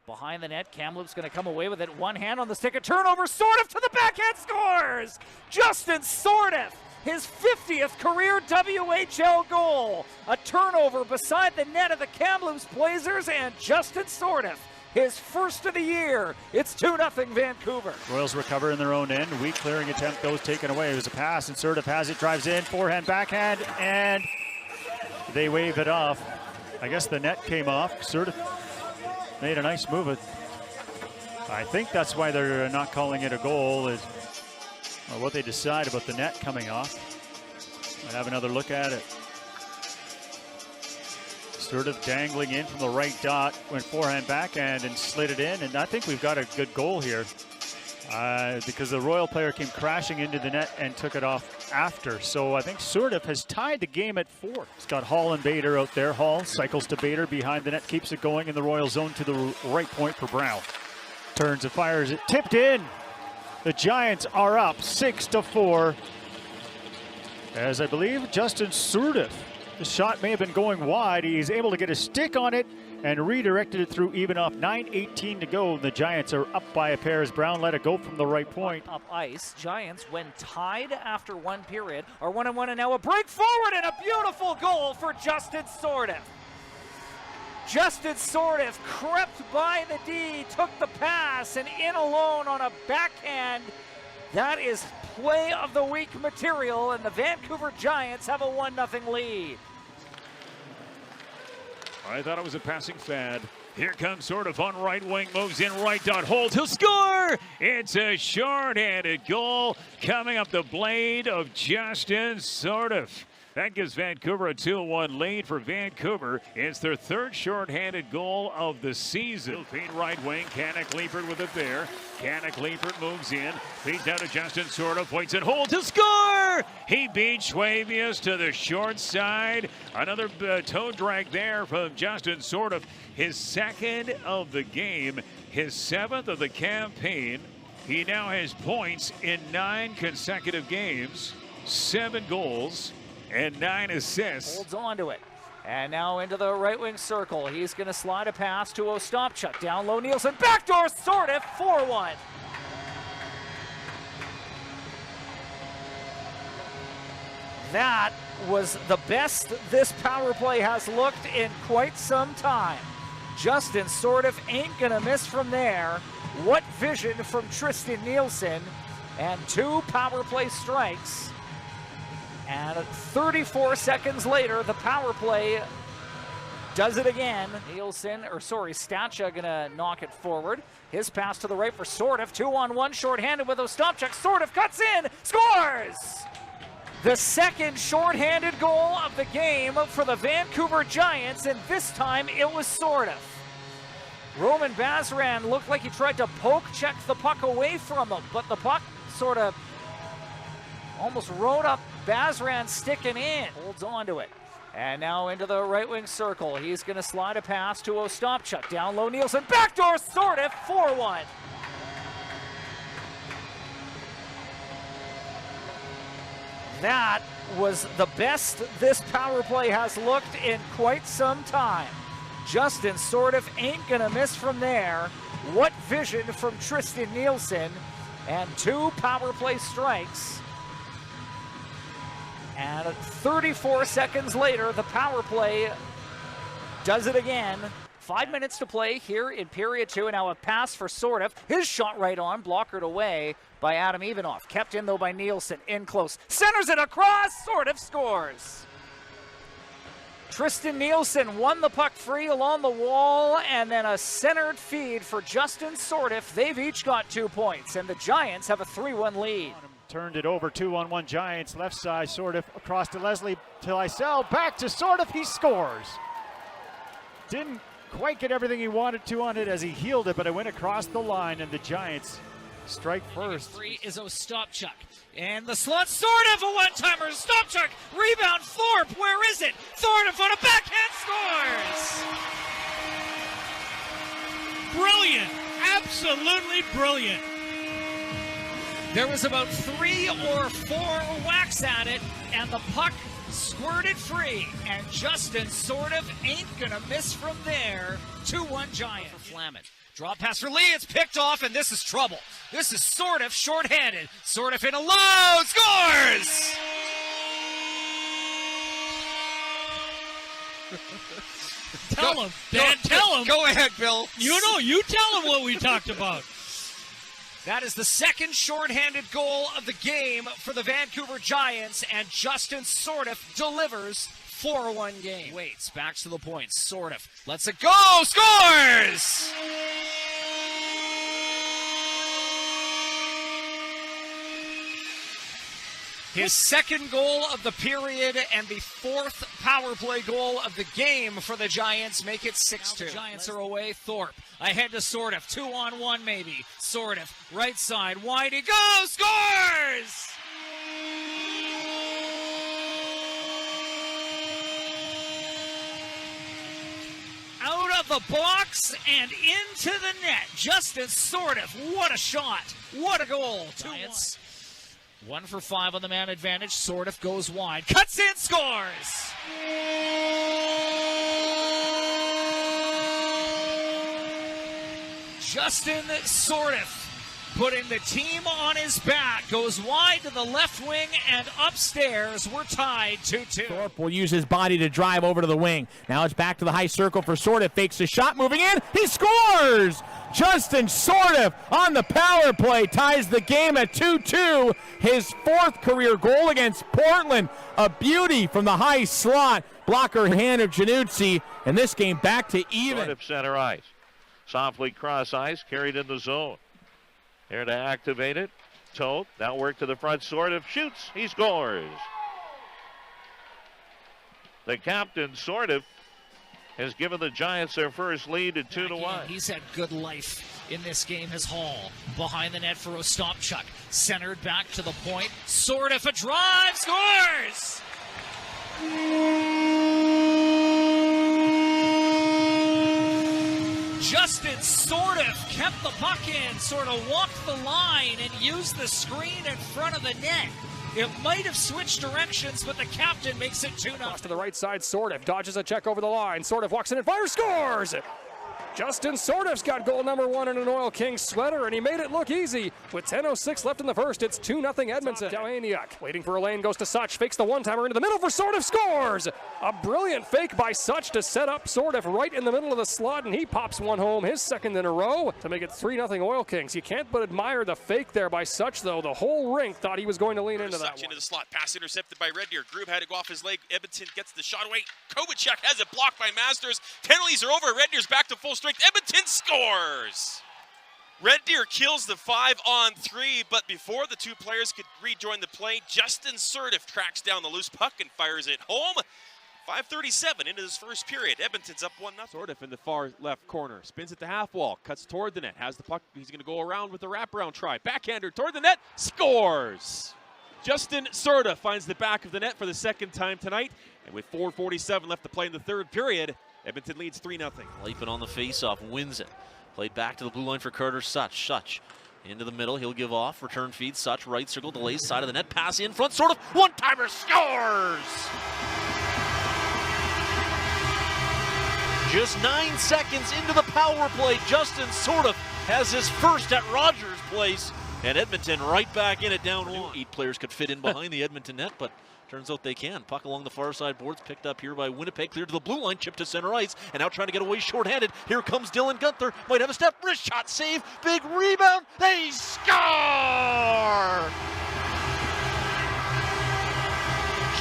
Behind the net, Kamloops going to come away with it. One hand on the stick, a turnover, Sourdif to the backhand, scores! Justin Sourdif, his 50th career WHL goal. A turnover beside the net of the Kamloops Blazers, and Justin Sourdif, his first of the year. It's 2-0 Vancouver. Royals recover in their own end. Weak clearing attempt goes taken away. It was a pass, and Sourdif has it, drives in, forehand, backhand, and they wave it off. I guess the net came off. Sourdif made a nice move. I think that's why they're not calling it a goal, is what they decide about the net coming off. I'll have another look at it. Sourdif dangling in from the right dot, went forehand, backhand, and slid it in. And I think we've got a good goal here because the Royal player came crashing into the net and took it off after. So I think Sourdif has tied the game at 4. He's got Hall and Bader out there. Hall cycles to Bader behind the net, keeps it going in the Royal zone to the right point for Brown. Turns and fires it, tipped in. The Giants are up 6-4. As I believe Justin Sourdif, the shot may have been going wide. He's able to get a stick on it and redirected it through even off. 9:18 to go. The Giants are up by a pair as Brown let it go from the right point. Up ice. Giants, when tied after one period, are 1-1, and now a break forward and a beautiful goal for Justin Sourdif. Justin Sourdif crept by the D, took the pass, and in alone on a backhand. That is play of the week material, and the Vancouver Giants have a 1-0 lead. I thought it was a passing fad. Here comes Sourdif on right wing, moves in right dot, holds, he'll score! It's a short-handed goal coming up the blade of Justin Sourdif. That gives Vancouver a 2-1 lead. For Vancouver, it's their third short-handed goal of the season. Feed right wing, Canuck-Liepert with it there. Canuck-Liepert moves in, feeds down to Justin Sourdif, waits and holds, to score! He beat Schwabius to the short side. Another toe drag there from Justin Sourdif. His second of the game, his 7th of the campaign. He now has points in 9 consecutive games, 7 goals, and 9 assists. Holds on to it. And now into the right wing circle. He's going to slide a pass to Ostapchuk. Down low, Nielsen. Backdoor Sourdif, 4-1. That was the best this power play has looked in quite some time. Justin Sourdif ain't going to miss from there. What vision from Tristan Nielsen. And 2 power play strikes. And 34 seconds later, the power play does it again. Stachia gonna knock it forward. His pass to the right for Sourdif. 2-on-1, shorthanded with Ostapchuk. Sourdif cuts in, scores! The second shorthanded goal of the game for the Vancouver Giants, and this time it was Sourdif. Roman Bazran looked like he tried to poke check the puck away from him, but the puck sort of almost rode up Bazran sticking in. Holds on to it. And now into the right wing circle. He's going to slide a pass to Ostapchuk. Down low, Nielsen. Backdoor Sourdif, 4-1. That was the best this power play has looked in quite some time. Justin Sourdif ain't going to miss from there. What vision from Tristan Nielsen. And 2 power play strikes. And 34 seconds later, the power play does it again. 5 minutes to play here in period 2, and now a pass for Sourdif. His shot right on, blockered away by Adam Ivanov. Kept in though by Nielsen, in close. Centers it across, Sourdif scores. Tristan Nielsen won the puck free along the wall, and then a centered feed for Justin Sourdif. They've each got 2 points, and the Giants have a 3-1 lead. Turned it over, 2-on-1 Giants, left side, Sourdif across to Leslie, to Lysell, back to Sourdif, he scores. Didn't quite get everything he wanted to on it as he healed it, but it went across the line, and the Giants strike first. 3 is Ostapchuk. And the slot, Sourdif, a one-timer, Ostapchuk, rebound, Thorpe, where is it? Sourdif on a backhand scores! Brilliant, absolutely brilliant. There was about 3 or 4 whacks at it, and the puck squirted free, and Justin Sourdif ain't gonna miss from there. 2-1 Giants. For Flamin. Draw pass for Lee, it's picked off, and this is trouble. This is Sourdif shorthanded. Sourdif in a low, scores! Tell him, Dan, tell him. Go ahead, Bill. You tell him what we talked about. That is the second shorthanded goal of the game for the Vancouver Giants, and Justin Sourdif delivers 4-1 game. Waits, backs to the point. Sourdif lets it go, scores! His second goal of the period and the fourth power play goal of the game for the Giants make it 6-2. The Giants are away. Thorpe ahead to Sourdif. 2-on-1 maybe. Sourdif right side. Wide he goes. Scores! Out of the box and into the net. Justin Sourdif. What a shot. What a goal. Giants 1 for 5 on the man advantage. Sourdif goes wide. Cuts in. Scores! Justin Sourdif putting the team on his back, goes wide to the left wing and upstairs. We're tied 2-2. Thorpe will use his body to drive over to the wing. Now it's back to the high circle for Sourdif. Fakes a shot, moving in. He scores! Justin Sourdif on the power play ties the game at 2-2. His fourth career goal against Portland. A beauty from the high slot. Blocker hand of Januzzi. And this game back to even. Sourdif center ice. Softly cross ice, carried in the zone. Here to activate it. Toth, now work to the front. Sourdif shoots. He scores. The captain, Sourdif, has given the Giants their first lead at 2-1. He's had good life in this game. His Hall behind the net for Ostapchuk. Centered back to the point. Sourdif a drive. Scores! Justin Sourdif kept the puck in, sort of walked the line and used the screen in front of the net. It might have switched directions, but the captain makes it 2-0. Cross to the right side, Sourdif dodges a check over the line. Sourdif walks in and fires, scores! Justin Sourdif's got goal number 1 in an Oil Kings sweater, and he made it look easy. With 10:06 left in the first, it's 2-0 Edmonton. Galchenyuk waiting for a lane, goes to Such, fakes the one-timer into the middle for Sourdif, scores! A brilliant fake by Such to set up Sourdif right in the middle of the slot, and he pops one home, his second in a row, to make it 3-0 Oil Kings. You can't but admire the fake there by Such, though. The whole rink thought he was going to lean into that one. Into the slot, pass intercepted by Red Deer. Grube had to go off his leg. Edmonton gets the shot away. Kovacek has it blocked by Masters. Penalties are over. Red Deer's back to full strength. Edmonton scores! Red Deer kills the 5-on-3, but before the two players could rejoin the play, Justin Sourdif tracks down the loose puck and fires it home. 5:37 into this first period. Edmonton's up 1-0. Sourdif in the far left corner. Spins at the half wall. Cuts toward the net. Has the puck. He's going to go around with the wraparound try. Backhander toward the net. Scores! Justin Sourdif finds the back of the net for the second time tonight. And with 4:47 left to play in the third period, Edmonton leads 3-0. Leipin on the faceoff, wins it. Played back to the blue line for Carter Such. Such into the middle, he'll give off. Return feed, Such, right circle, delays, side of the net. Pass in front, Sourdif, one-timer, scores! Just 9 seconds into the power play, Justin Sourdif has his first at Rogers Place. And Edmonton right back in it, down 1. 8 players could fit in behind the Edmonton net, but turns out they can. Puck along the far side boards, picked up here by Winnipeg, cleared to the blue line, chipped to center ice, and now trying to get away shorthanded. Here comes Dylan Gunther, might have a step, wrist shot save, big rebound, they score!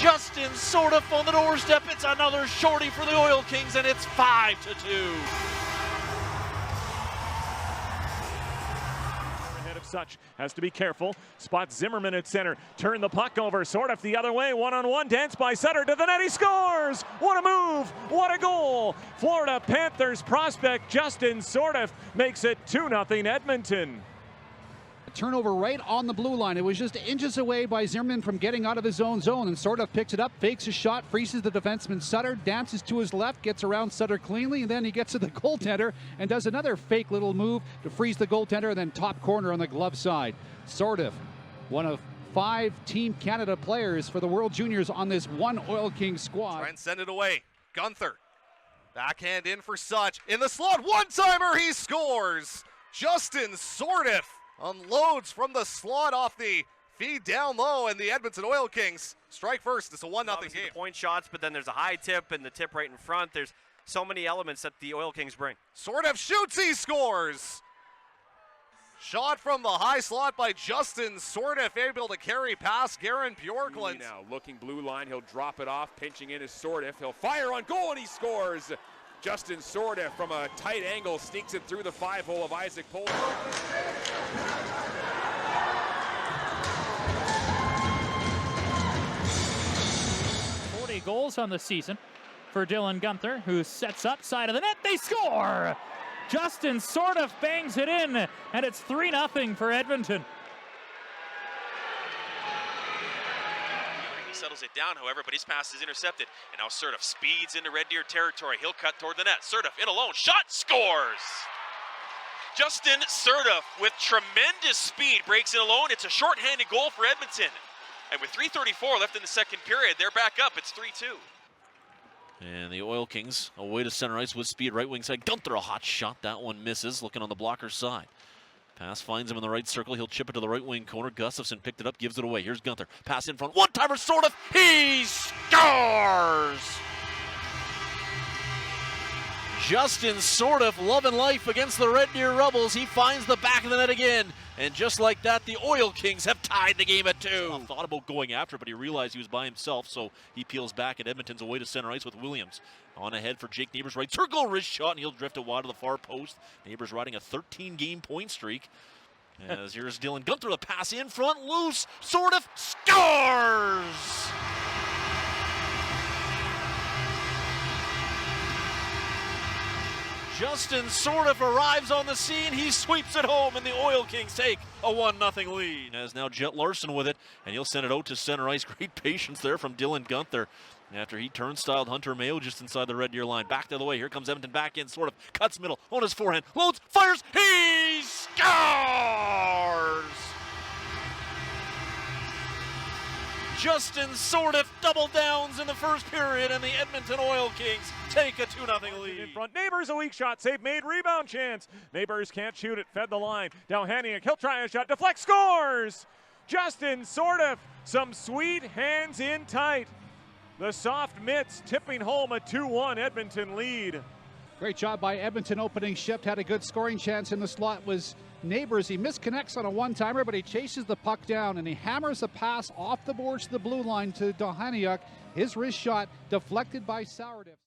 Justin Sourdif on the doorstep, it's another shorty for the Oil Kings, and it's 5-2. Such has to be careful. Spots Zimmerman at center. Turn the puck over. Sourdif the other way. One-on-one. Dance by Sutter to the net. He scores! What a move! What a goal! Florida Panthers prospect Justin Sourdif makes it 2-0 Edmonton. A turnover right on the blue line. It was just inches away by Zimmerman from getting out of his own zone, and Sourdif picks it up, fakes a shot, freezes the defenseman Sutter, dances to his left, gets around Sutter cleanly, and then he gets to the goaltender and does another fake little move to freeze the goaltender, and then top corner on the glove side. Sourdif, one of 5 Team Canada players for the World Juniors on this one Oil Kings squad. Try and send it away. Gunther. Backhand in for Such. In the slot, one-timer, he scores! Justin Sourdif unloads from the slot off the feed down low, and the Edmonton Oil Kings strike first. It's a 1-0 game. The point shots, but then there's a high tip and the tip right in front. There's so many elements that the Oil Kings bring. Sourdif shoots, he scores! Shot from the high slot by Justin Sourdif, able to carry past Garen Bjorklund. Now looking blue line, he'll drop it off, pinching in is Sourdif. He'll fire on goal and he scores. Justin Sourdif from a tight angle sneaks it through the 5-hole of Isaac Poland. 40 goals on the season for Dylan Gunther, who sets up side of the net. They score! Justin Sourdif bangs it in, and it's 3-0 for Edmonton. He settles it down, however, but his pass is intercepted. And now Sourdif speeds into Red Deer territory. He'll cut toward the net. Sourdif in alone. Shot, scores! Justin Sourdif with tremendous speed breaks it alone. It's a shorthanded goal for Edmonton. And with 3:34 left in the second period, they're back up. It's 3-2. And the Oil Kings away to center ice with speed, right wing side. Gunther, a hot shot. That one misses, looking on the blocker's side. Pass finds him in the right circle. He'll chip it to the right wing corner. Gustafsson picked it up, gives it away. Here's Gunther. Pass in front. One-timer, Sourdif. He scores! Justin Sourdif, loving life against the Red Deer Rebels. He finds the back of the net again. And just like that, the Oil Kings have tied the game at 2. Thought about going after it, but he realized he was by himself, so he peels back, and Edmonton's away to center ice with Williams. On ahead for Jake Neighbors, right circle, wrist shot, and he'll drift it wide to the far post. Neighbors riding a 13-game point streak. As here's Dylan Gunther, the pass in front, loose. Sourdif scores! Justin Sourdif arrives on the scene. He sweeps it home, and the Oil Kings take a 1-0 lead. As now Jet Larson with it, and he'll send it out to center ice. Great patience there from Dylan Gunther after he turnstiled Hunter Mayo just inside the Red Deer line. Back the other way. Here comes Edmonton back in. Sourdif cuts middle on his forehand. Loads, fires. He scores! Justin Sourdif double downs in the first period, and the Edmonton Oil Kings take a 2-0 lead. In front, Neighbors, a weak shot, save made, rebound chance. Neighbors can't shoot it, fed the line. Down Haniak, he'll try a shot, deflect, scores! Justin Sourdif, some sweet hands in tight. The soft mitts tipping home a 2-1 Edmonton lead. Great job by Edmonton opening shift. Had a good scoring chance in the slot was Neighbors. He misconnects on a one-timer, but he chases the puck down and he hammers a pass off the boards to the blue line to Dohaniuk. His wrist shot deflected by Sourdif.